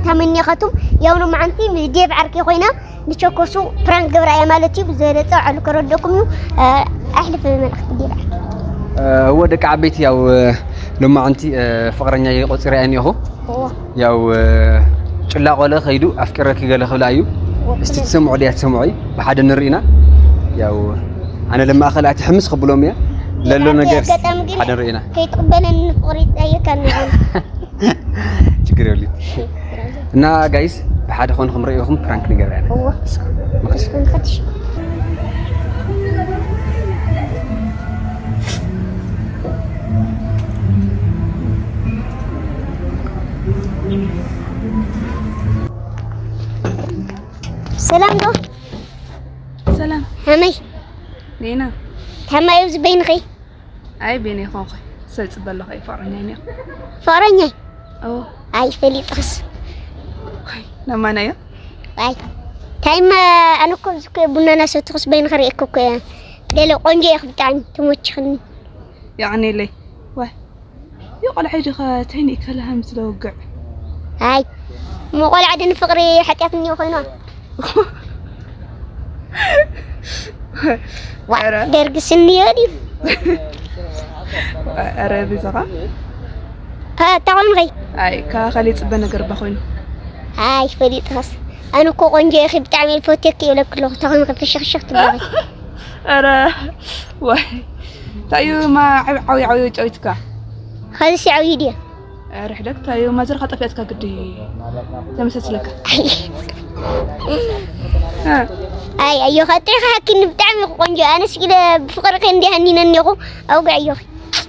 تامني ختم يوم معنتي مديب عركي خوينا نشوكوسو برانك قبرا مالتي بزيرته على كردكم احلف من اختديب هو دك عبيت ياو لما انتي فقرنيا يقصري اني هو ياو ጭላ ቆለ خيدو افكرك قال خلايو استتسمعوا لي تسمعي بحد نرينا ياو انا لما اخلعت حمس قبلهم يا للو نجر حد نرينا كيتقبلن فقري تايكن شكرا لك እና ጋይስ بحد خونكم رأيكم فرانك نغيرنا هو مخش سلام دو سلام همي لينا همي يوز بين خي اي بيني خوخي سلت بلو خي فارنيا فارنيا او اي فلي تخس خي لما انا يا اي تايم انا كنت بنا ناس تخس بين خريكو دلو قنجي يخبطاني تموتخني يعني لي واه يقول عيدي خاتيني كلها متلوقع هاي مو قول عدن فقري حكيتني وخينا درق سني هذي أرابي زغا ها تعال غي أي كخليت بنا قرب خوين هاي فريد خاص أنا كونجي أخي بتعمل فوتيكي ولا كله تعال غي شخ تبغى أرا واه تايو ما عوي جويتك خلص عوي دي رحلك تايو ما زر خطفيتك قدي تمسسلك اي ايوه خاطري حكي بتعمل قنجه انا سكيله بفقرك عندي هنينا نيخو اوقع يوخ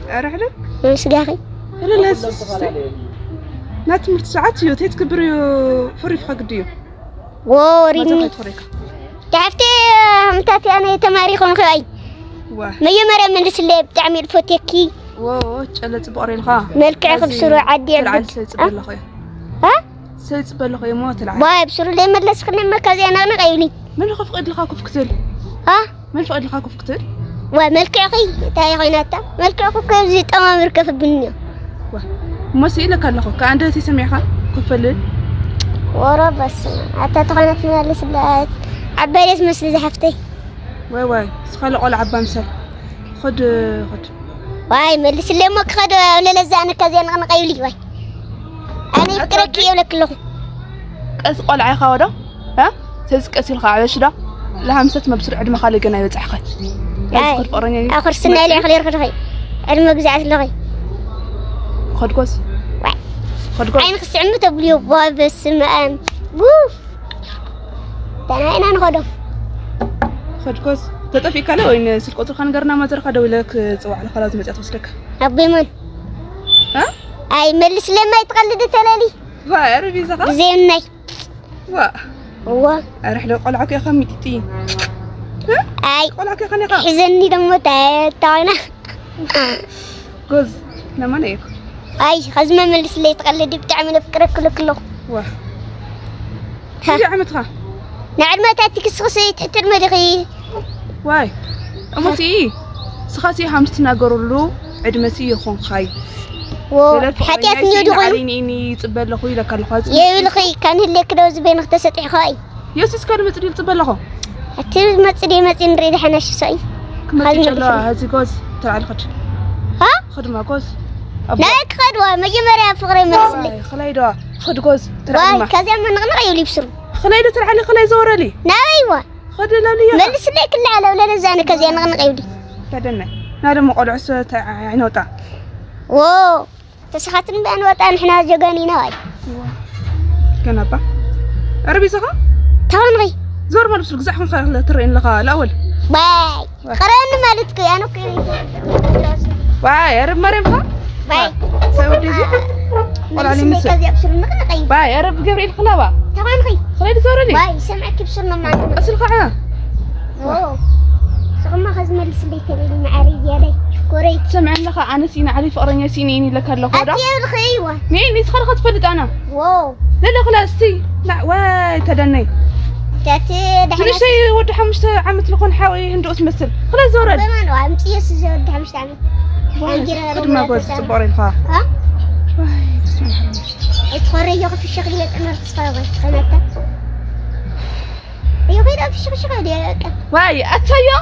رحلك سغاخي لا لا نات مرت ساعات يو تكبريو فريف قديو وريني تعرفتي متاتي انا تماريخون خاي ما يمر من اللي بتعمل فوتيكي تشلت بقري الخا ملكع بسرو عدي تلعب سيصبل خي ها سيصبل خي مو تلعب باي بسرو لي ملس خلنا مركزي انا غيولي من خفقد لخا كف كتل ها من فقد لخا كف كتل وملكع خي تاي خيناتا ملكع كف زي تمام ركف بالنيا ما سيلك لخا كان دتي سميخا كفلل ورا بس حتى تخنت ملس لا عباليس مسل زحفتي واي خلي قول عبا مسل خد واي ملس اللي ما خد ولا لزانا كذا انا قيولي واي انا فكرك يولا كله قص قلعي خاودا ها تزقسي الخا علاش دا لهمسه مبسر عدم خالي قنا يبصحخ ياخذ قرني اخر سنه لي خلي يرخد خي عدم بزعت لغي خد قص واي خد قص عين خص عمته بليو باي بس ما ووف انا نخدو خد قص تطفي كلا وين سلقطو خان غرنا ما زرخ دولك صواع خلاص مصات وسلك ربي من ها اي ملس لما يتقلد تلالي واي ربي زغا زيناي وا هو اروح لو قلعك يا خميتي اي قلعك يا خنيقه حزني دمو تاينا جوز لما نيك اي خزمه ملس اللي يتقلد بتعمل فكرك كله واه يا عمتها نعم ما تاتيك السخسي تحت المدخي واي امتي سخاسي حمست ناغرلو عدمتي يخون خاي حتى نيدو عليني يصبل لخو يلك الخاص يلخي كان هلك دوز بين اختسطي خاي يوسس كان مصدي يصبل لخو حتى مصدي نريد حناش ساي كما تشلا هذي جوز تعال خد ها خد ما جوز لا خدوا مجمريا فقري مسلي خلايدو خد جوز ترى كذا من غير يبصر خلايدو ترى خلاي زورلي ايوه خد لي ملس لي كل على ولا زانه كذا من غير تدنا نادى مقدعس عينوطا واو تسخاتن بان وطان احنا جغانينا هاي كنبا عربي سخا تاونغي زور ما لبس غزحكم خا ترين لخا الاول باي قران مالتك انا كيري باي عرب مريم خا باي سودي زي ولا علي مس باي عرب جبريل خلاوا تاونغي خليد زورلي باي سمعك بسرنا معنا اصل خا واو سقما خزم السبيت اللي معاري ديالي شكوري سمع لك انا سينا عارف قرنيا سينيني لك لخودا اتي الخيوه مين يسخر خطفلت انا واو لا خلاص سي لا واي تدني تاتي دحنا شي ود 5 عامت لكون حاوي هندوس مسل خلاص زورد ما نو امتي يس ود 5 عامت ما قلت صبري الخا ها واي اتخرج ياخذ في الشغل يتعمل تصفاوي خلته ايوه كده في الشغل يا واي اتيا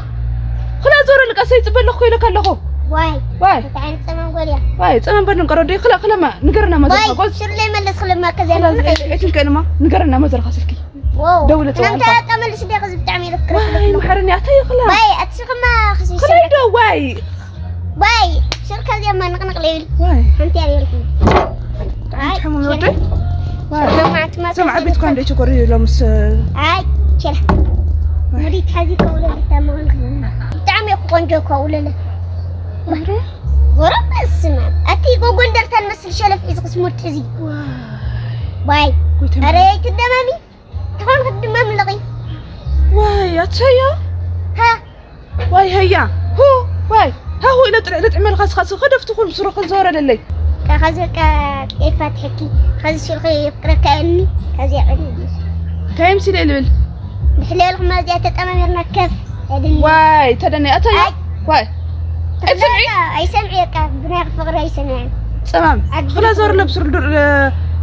خلا زور لك سيصبل لك يلك الله واي تعال تمام قول يا واي تمام بدنا نقرودي خلا ما نقرنا ما زرخ واي شر لي ملس خلا ما كذا ايش الكلمه نقرنا ما زرخ سلكي واو دولة انت تعمل شي داخل بتعمل فكره واي محرني اتيا خلا واي اتشق ما خشي خلا واي شركه زي ما نقنق ليل واي انت عليك انت حمو نودي واي سمع بيتكم عندي شكري لمس هاي كده مريت حاجه كولا تمام تعمل قنجو كولا ورب اسمع اتي غوندر تنمسل شلف اذا قسمت تزي واي اريت الدمامي تكون الدمام لغي واي اتشيا ها واي هيا هو واي ها هو إلا تعمل خاص خدفت تكون بسرعة زورة للي كخزك كيف تحكي خز شرخي يفكر كأني كذي عندي كايم سيلي البل بحلال ما زي تتأمرنا كيف واي تدني أتايا واي أي سمعي بناغ فقر أي سمعي تمام خلا زور لبسر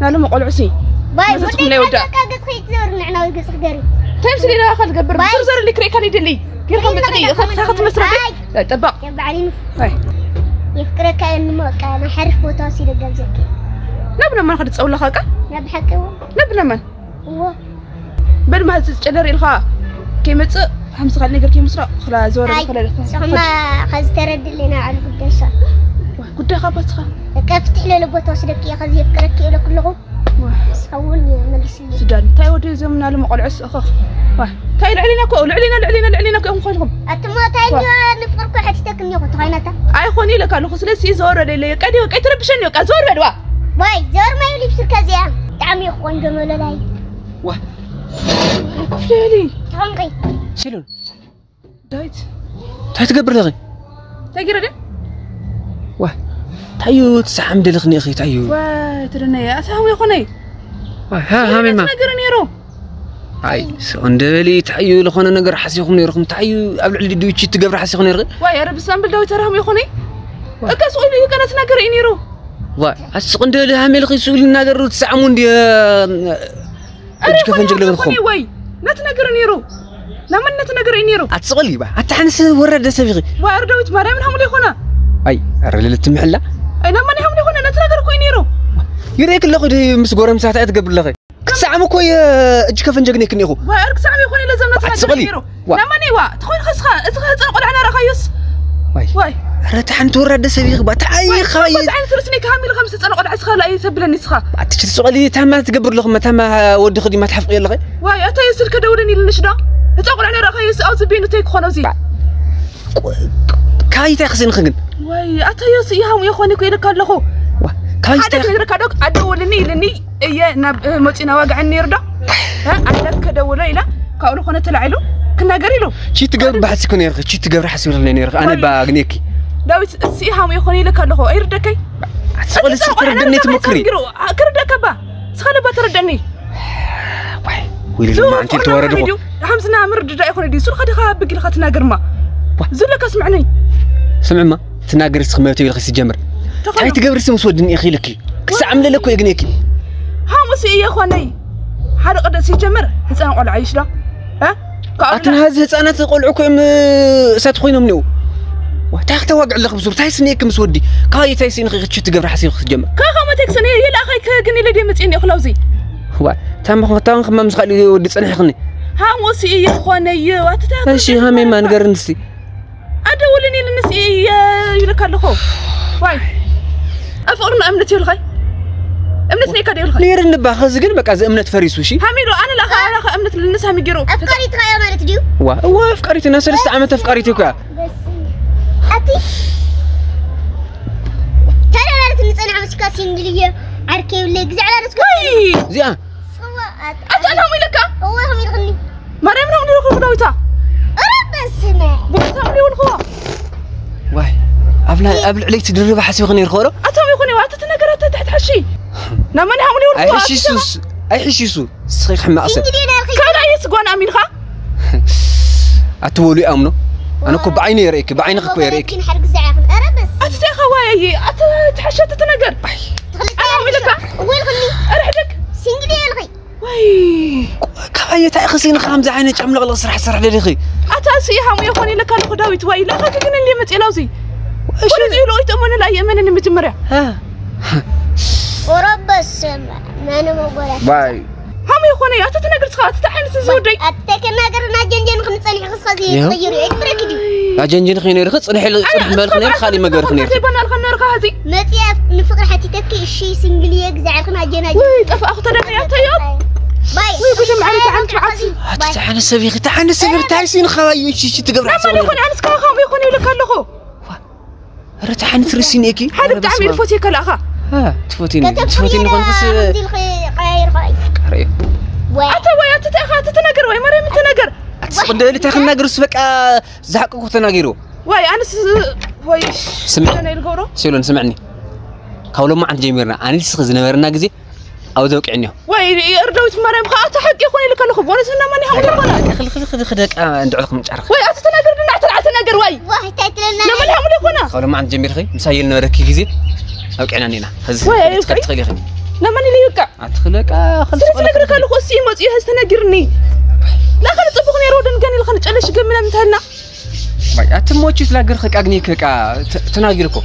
نالو مقول عسي باي بدي كاقص خيت زور نعنا ويقص قري كايم سيلي لا خل قبر بسر زور اللي كري كان يدلي كيركم بتقي خذ مسرحي لا تبع يبع علينا واي يفكر كأنه ما كان حرف وتوصيل الجزء نبنا ما ناخذ تسول لخاك نبحكوا نبنا من هو بل ما تجلري الخا كيمص خمس خلني غير كيمصرا خلا زور خلا ما خز ترد لنا على قداسه قد خبص خا كفتح له بوتوصلك يا خز يفكرك له كله سووني ملس لي سودان تاي ودي زمنا لما قلعس اخ واه تاي لعلينا كو لعلينا كو خلهم اتما تاي نفكرك حتتك نيو تخاينتا اي خوني لك انا خسلسي زور لي قدي وقت تربشني وقا زور بدوا باي زور ما يلي بسركه زيا تعمي خوان جمل لاي واه فلالي تنقي شيلون دايت تاي تقبر لغي تايرد واه تايو تسحم دلخني اخي تايو واه ترني اتهم يخوني واه ها مين ما نغير نيرو اي سوندلي تايو لخونه نغير حسيكم نيركم تايو ابل ديوتشي تقبر حسيكم نير واه يا رب سامبل داوي تراهم يخوني اكاس ويلي كانت نغير نيرو واه اسقندل هامل خيسول نغير تسعمون دي كيف نجيب لكم وي لا تنغير نيرو لمن نتنغر نيرو اتسقلي با اتحنس ورد سفيغي واردوت مريم هم لي خونا اي رلل تمحلا اي لمن هم لي خونا نتنغر كوي نيرو يريك لخدي مس غورم ساعه تقبل لغي كسعم كوي اج كيف نجغني كنيخو وارك سعمي يخوني لازم نتنغر نيرو لمن ايوا تخون خسخه اذا قلعنا رخيص واي رتحن تورد سفيغي با تعي خايز تعال ترسني كامل 5 سنه قد عسخه لا يسبلني سخه تسقلي تما تقبر لغم تما ودي خدي ما تحفقي لغي واي اتا يسلك دورني لنشدا تقول على رخيص او زبينو تيك خنوزي كاي تخزن خن واي اتا يسيهم يخوني كيلك لخو كاي تخزن كدوك ادولني لني اي ناب مصينا واقعني يردا ها عندك دولة الى كاولو خونه تلعلو كناغريلو شي تقبر بحسك نيرخ شي تقبر حسب نيرخ انا باغنيكي داويت سيهم يخوني لك لخو ايردكاي تقول سكردني تمكري كردكبا سخلبا تردني واي ويلي ما انت توردكو حمزنا مرد دا يكون دي سول خدي خا بقي لخا تناغر ما زلك اسمعني سمع ما تناغر سخميتو يلخ سيجمر تاي تقبر سم سودني اخي لك كسعمل لك يغنيكي ها مسي يا خواني حد قد سيجمر حسان قول عايش لا ها اتن هذه حسانات قلعكم سات خوينهم نو وتاخ توقع لك بزور تاي سنيك مسودي كاي تاي سين خي تقبر حسين سيجمر كاخا ما تكسني يلا اخي كغني لدي مصيني خلاوزي هو تام خمام خلي ودي صنحني ها مسي يا خواني واتتا ماشي هامي ما نقر نسي ادولني لنسي يلك لخو واي افقرنا امنتي الخي امنتني كدي الخي نير نبا خز ግን በቃ እምነት ፈሪሱ እሺ حميدو انا لا امنت للناس هم يجرو افكاري تخيا ማለት ዲዩ وا افكاريتنا 3 عامه افكاريتي كያ اتي ترى ማለት ንጸና መስካሲ እንግሊየ አርኬው ለግዝ على راسك زيا اتعلم لك هو هم يغني مريم ነው ነው خدويتا بسمع بوتام لي والخوا واي قبل عليك تدرب حسي غني الخورو اتام يخوني وقت تنغرت تحت حشي نمن هم لي والخوا اي حشيسوس اي حشيسو صيخ حماقسه كان عيس غون امين خا اتولي امنو انا كو بعيني يريك بعينك كو يريك لكن حرق زعاف ارى بس اتتي خواي اتحشت تنغر انا لك وين خلي ارحدك سنجلي الخي واي كاية تاع خسين خامز عينك عمل غلط صراحة صراحة لي خي اتاسي حمو يخوني لك انا خداويت واي لا خاك كن اللي متيلاوزي ايش يقولوا يتمنى لا يمنني مجمريا ها ورب السماء ما انا مقولك باي حمو يخوني اتتنقر تخات تحنس زودي اتكناغرنا جنجن خنصلي خصخزي يغيروا يتبركدي لا جنجن خيني رخص صرح مال خنير خالي ما غير خنير بنا الخنير هذه متياف نفقر حتى تكي الشي سنجلي يجزع خنا جناجي وي طف اخو تدني يا تيوب باي وي بجم علي تعال تعال تعال السبيخ تعال السبيخ تعيسين خواي شي تقبر ما يكون عنس كا خام يكون لك له رتحن ترسين اكي حد تعمل فوتيك الاخا ها تفوتيني كون خص خير خير قريب اتا ويا تتاخا تتناغر وي مريم تتناغر تصدق تاخذ ناغرس بقى زحقكو تناغيرو واي انس واي سمع انا الغورو سيلون سمعني كاولو ما عند جميرنا اني سخ زنبرنا غزي او ذوقعني واي اردوت مريم خاطر حق يكون لك له بونسنا ماني هم خذك ندعو لكم نعرف واي اتتناغر نعت تناغر واي واحد تاكلنا لما هم لكنا كاولو ما عند جمير خي مسايل نورك غزي اوقعنا نينا هز تخلي خي لما اللي يوقع اتخلك خلص نقرك له خصي موصي هستناغرني لا خلي طبخني رودن كان الخن تشلش قمنا متهنا باي اتموچ تلاغر خك اغنيك كا تناغيركو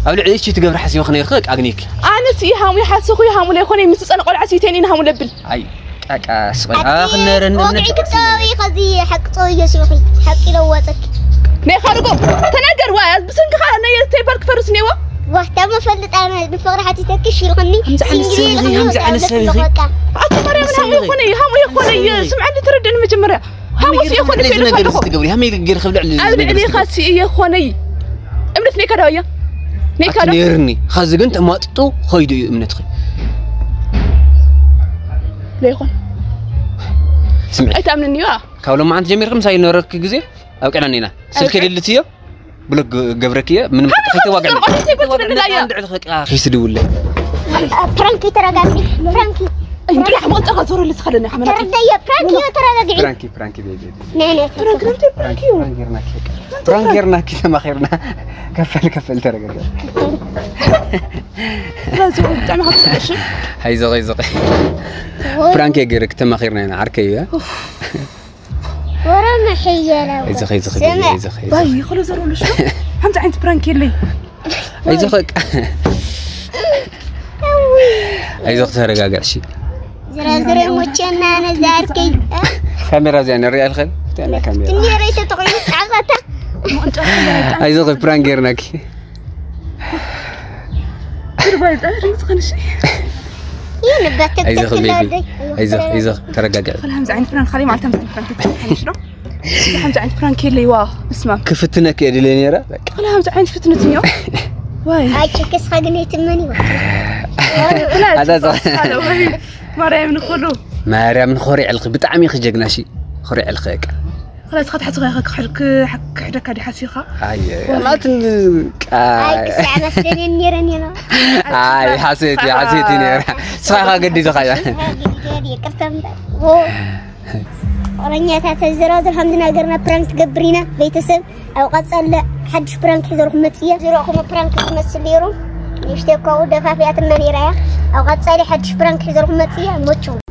ابل عيش تقبر حسي خنير خك اغنيك انا سي هامو يحسخو يهامو لا يكون مسصن قلع سيتين هامو لبل اي قاقا سقي خنيرن وقعي كتاوي خزي حق طوي سوخي حق لواتك ني خارجو تناغر واي بسنك انا يتبرك فرسنيوا وقتها ما فلت انا بفقر حتى تكش يغني همزة عن السبيخي مريم هامو يكوني سمعني تردن مجمرة هامو يكوني في الفلخو تقولي هم يغير خبل علي خاصي يكوني امنتني كدايا نيكادو نيرني خازق انت ما تطو خيدو امنتخي لا يكون سمعي اي تامنني وا كاولو ما عند جمير خمسه ينورك غزي اوقعنا نينا سلك دلتيو بلوك غبركيه من خيت واقع عند الخق خيس دول فرانكي تراجعي فرانكي انت رح ما تغزر اللي تخليني حملك فرانكي تراجعي فرانكي بيبي نانا فرانكي ما خيرنا كفل تراجع لازم تعمل هذا الشيء هاي زغي فرانكي غيرك تما خيرنا هنا عركيه ورا ما حيله اي زخي باي خلص زرول شو فهمت عند برانكي لي اي زخك اي زخ ترجع شي زرازري موچنا انا زاركي كاميرا زين الريال خل تانا كاميرا تني ريت تقول عقته اي زخ برانكيرنك تربايت ريت خنشي ينبتك اي زخ بيبي اي زخ ترجع خل همزه عند فرانك خلي معناتها فرانك شنو همزه عند فرانكي لي واه اسمع كفتنك يا دلينيرا خل همزه عند فتنتني واي هاي كيس خاغني تمني هذا مريم نخلو مريم نخوري علق بطعمي خجقنا شي خوري علقك خلاص خد حصغي حق حدك هذه حسيخه اي والله هاي ساعه مسدني نيرنينا اي حسيتي نيرا صراحه قدي زخايا كرتم ورنياتا تزرازر الحمد ناقرنا برانك تقبرينا بيتسب او قصل حدش برانك حزركم متيه زروكم برانك تمثل ليرو يشتكوا دفافيات المنيره او قصالي حدش برانك حزركم متيه موتشو